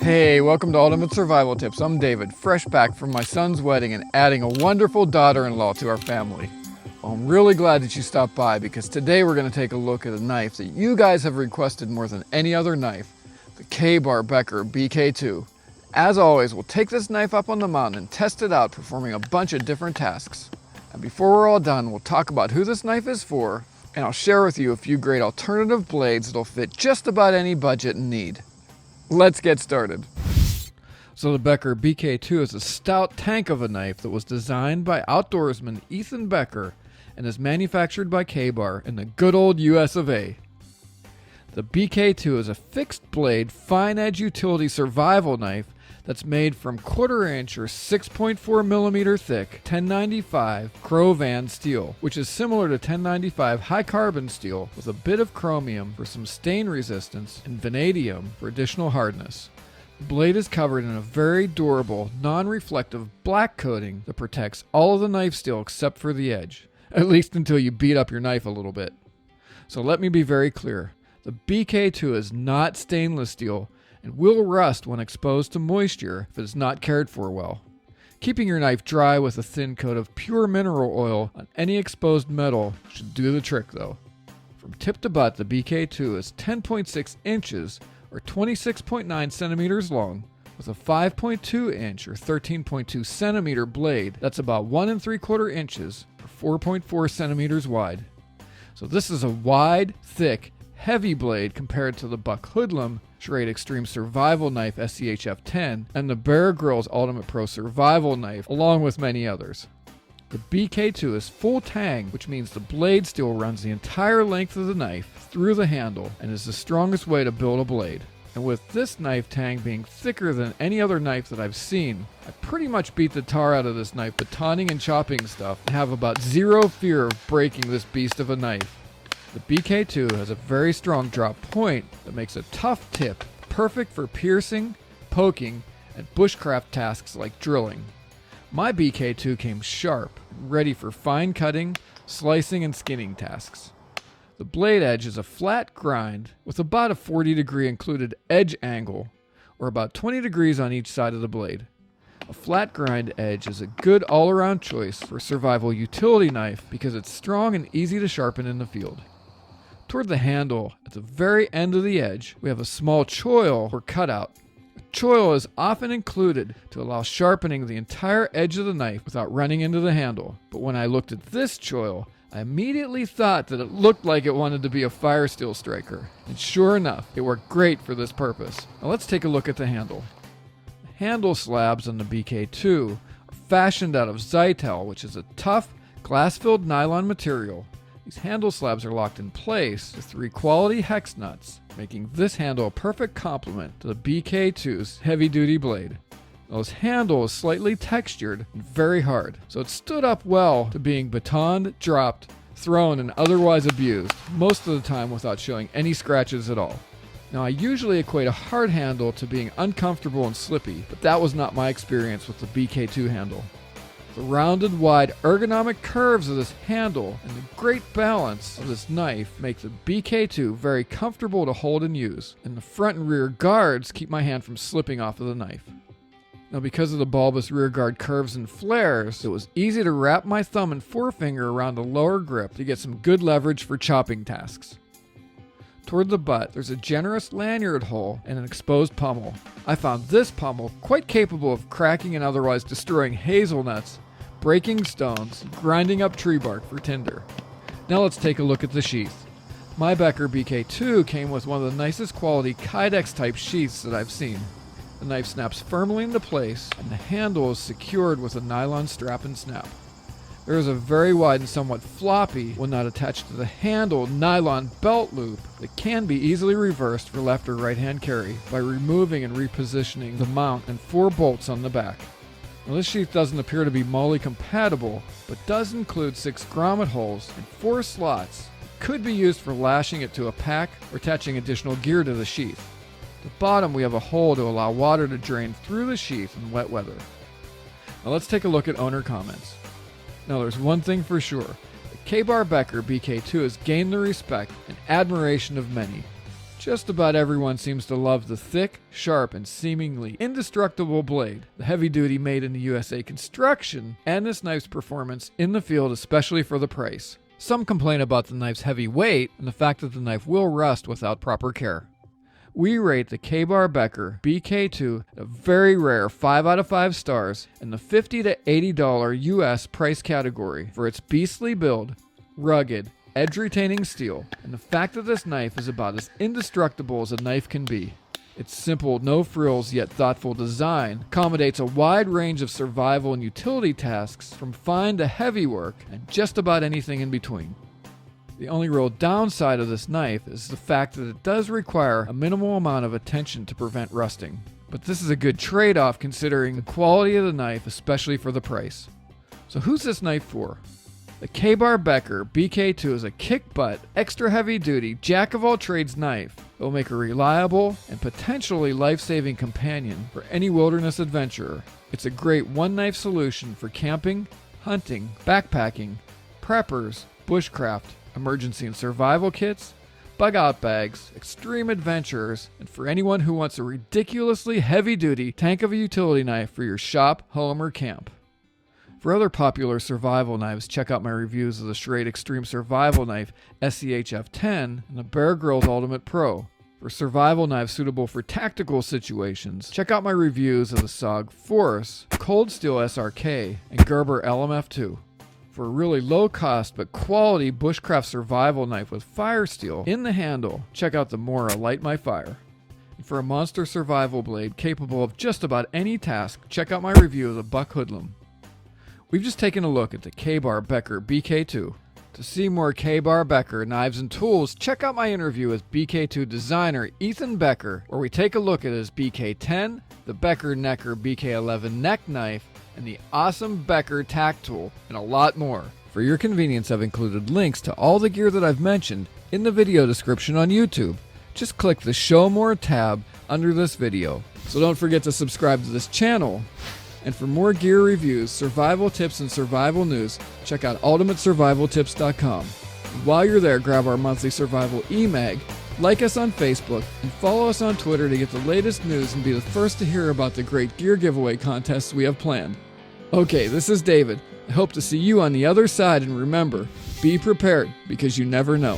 Hey, welcome to Ultimate Survival Tips. I'm David, fresh back from my son's wedding and adding a wonderful daughter-in-law to our family. Well, I'm really glad that you stopped by because today we're going to take a look at a knife that you guys have requested more than any other knife, the Becker BK2. As always, we'll take this knife up on the mountain and test it out, performing a bunch of different tasks. And before we're all done, we'll talk about who this knife is for, and I'll share with you a few great alternative blades that'll fit just about any budget and need. Let's get started. So the Becker BK2 is a stout tank of a knife that was designed by outdoorsman Ethan Becker and is manufactured by Ka-Bar in the good old US of A. The BK2 is a fixed blade, fine edge utility survival knife that's made from 1/4 inch or 6.4 millimeter thick 1095 Crowvan steel, which is similar to 1095 high carbon steel with a bit of chromium for some stain resistance and vanadium for additional hardness. The blade is covered in a very durable, non-reflective black coating that protects all of the knife steel except for the edge, at least until you beat up your knife a little bit. So let me be very clear. The BK2 is not stainless steel and will rust when exposed to moisture if it is not cared for well. Keeping your knife dry with a thin coat of pure mineral oil on any exposed metal should do the trick though. From tip to butt, the BK2 is 10.6 inches or 26.9 centimeters long with a 5.2 inch or 13.2 centimeter blade that's about 1 3/4 inches or 4.4 centimeters wide. So this is a wide, thick, heavy blade compared to the Buck Hoodlum Schrade Extreme Survival Knife SCHF 10 and the Grylls Ultimate Pro Survival Knife, along with many others. The BK2 is full tang, which means the blade steel runs the entire length of the knife through the handle and is the strongest way to build a blade. And with this knife tang being thicker than any other knife that I've seen, I pretty much beat the tar out of this knife batoning and chopping stuff and have about zero fear of breaking this beast of a knife. The BK2 has a very strong drop point that makes a tough tip perfect for piercing, poking, and bushcraft tasks like drilling. My BK2 came sharp, ready for fine cutting, slicing, and skinning tasks. The blade edge is a flat grind with about a 40-degree included edge angle, or about 20 degrees on each side of the blade. A flat grind edge is a good all-around choice for a survival utility knife because it's strong and easy to sharpen in the field. Toward the handle, at the very end of the edge, we have a small choil or cutout. A choil is often included to allow sharpening the entire edge of the knife without running into the handle. But when I looked at this choil, I immediately thought that it looked like it wanted to be a Firesteel striker. And sure enough, it worked great for this purpose. Now let's take a look at the handle. The handle slabs on the BK2 are fashioned out of Zytel, which is a tough, glass-filled nylon material. These handle slabs are locked in place with 3 quality hex nuts, making this handle a perfect complement to the BK2's heavy-duty blade. Now, this handle is slightly textured and very hard, so it stood up well to being batoned, dropped, thrown, and otherwise abused, most of the time without showing any scratches at all. Now, I usually equate a hard handle to being uncomfortable and slippy, but that was not my experience with the BK2 handle. The rounded, wide, ergonomic curves of this handle and the great balance of this knife make the BK2 very comfortable to hold and use, and the front and rear guards keep my hand from slipping off of the knife. Now, because of the bulbous rear guard curves and flares, it was easy to wrap my thumb and forefinger around the lower grip to get some good leverage for chopping tasks. Toward the butt, there's a generous lanyard hole and an exposed pommel. I found this pommel quite capable of cracking and otherwise destroying hazelnuts, breaking stones, and grinding up tree bark for tinder. Now let's take a look at the sheath. My Becker BK2 came with one of the nicest quality Kydex type sheaths that I've seen. The knife snaps firmly into place and the handle is secured with a nylon strap and snap. There is a very wide and somewhat floppy, when not attached to the handle, nylon belt loop that can be easily reversed for left or right hand carry by removing and repositioning the mount and 4 bolts on the back. Now, this sheath doesn't appear to be MOLLE compatible, but does include 6 grommet holes and 4 slots that could be used for lashing it to a pack or attaching additional gear to the sheath. At the bottom we have a hole to allow water to drain through the sheath in wet weather. Now let's take a look at owner comments. Now there's one thing for sure, the Becker BK2 has gained the respect and admiration of many. Just about everyone seems to love the thick, sharp, and seemingly indestructible blade, the heavy-duty made in the USA construction, and this knife's performance in the field, especially for the price. Some complain about the knife's heavy weight and the fact that the knife will rust without proper care. We rate the Becker BK2 a very rare 5 out of 5 stars in the $50 to $80 US price category for its beastly build, rugged, edge-retaining steel, and the fact that this knife is about as indestructible as a knife can be. Its simple, no-frills yet thoughtful design accommodates a wide range of survival and utility tasks from fine to heavy work and just about anything in between. The only real downside of this knife is the fact that it does require a minimal amount of attention to prevent rusting. But this is a good trade-off considering the quality of the knife, especially for the price. So who's this knife for? The Becker BK2 is a kick-butt, extra heavy-duty, jack-of-all-trades knife that will make a reliable and potentially life-saving companion for any wilderness adventurer. It's a great one-knife solution for camping, hunting, backpacking, preppers, bushcraft, emergency and survival kits, bug-out bags, extreme adventurers, and for anyone who wants a ridiculously heavy-duty tank of a utility knife for your shop, home, or camp. For other popular survival knives, check out my reviews of the Schrade Extreme Survival Knife SCHF-10 and the Grylls Ultimate Pro. For survival knives suitable for tactical situations, check out my reviews of the SOG Force, Cold Steel SRK, and Gerber LMF2. For a really low-cost but quality bushcraft survival knife with Firesteel in the handle, check out the Mora Light My Fire. And for a monster survival blade capable of just about any task, check out my review of the Buck Hoodlum. We've just taken a look at the Becker BK2. To see more Becker knives and tools, check out my interview with BK2 designer Ethan Becker, where we take a look at his BK10, the Becker BK11 neck knife, and the awesome Becker tack tool, and a lot more. For your convenience, I've included links to all the gear that I've mentioned in the video description on YouTube. Just click the Show More tab under this video. So don't forget to subscribe to this channel. And for more gear reviews, survival tips, and survival news, check out ultimatesurvivaltips.com. And while you're there, grab our monthly survival e-mag, like us on Facebook, and follow us on Twitter to get the latest news and be the first to hear about the great gear giveaway contests we have planned. Okay, this is David. I hope to see you on the other side, and remember, be prepared because you never know.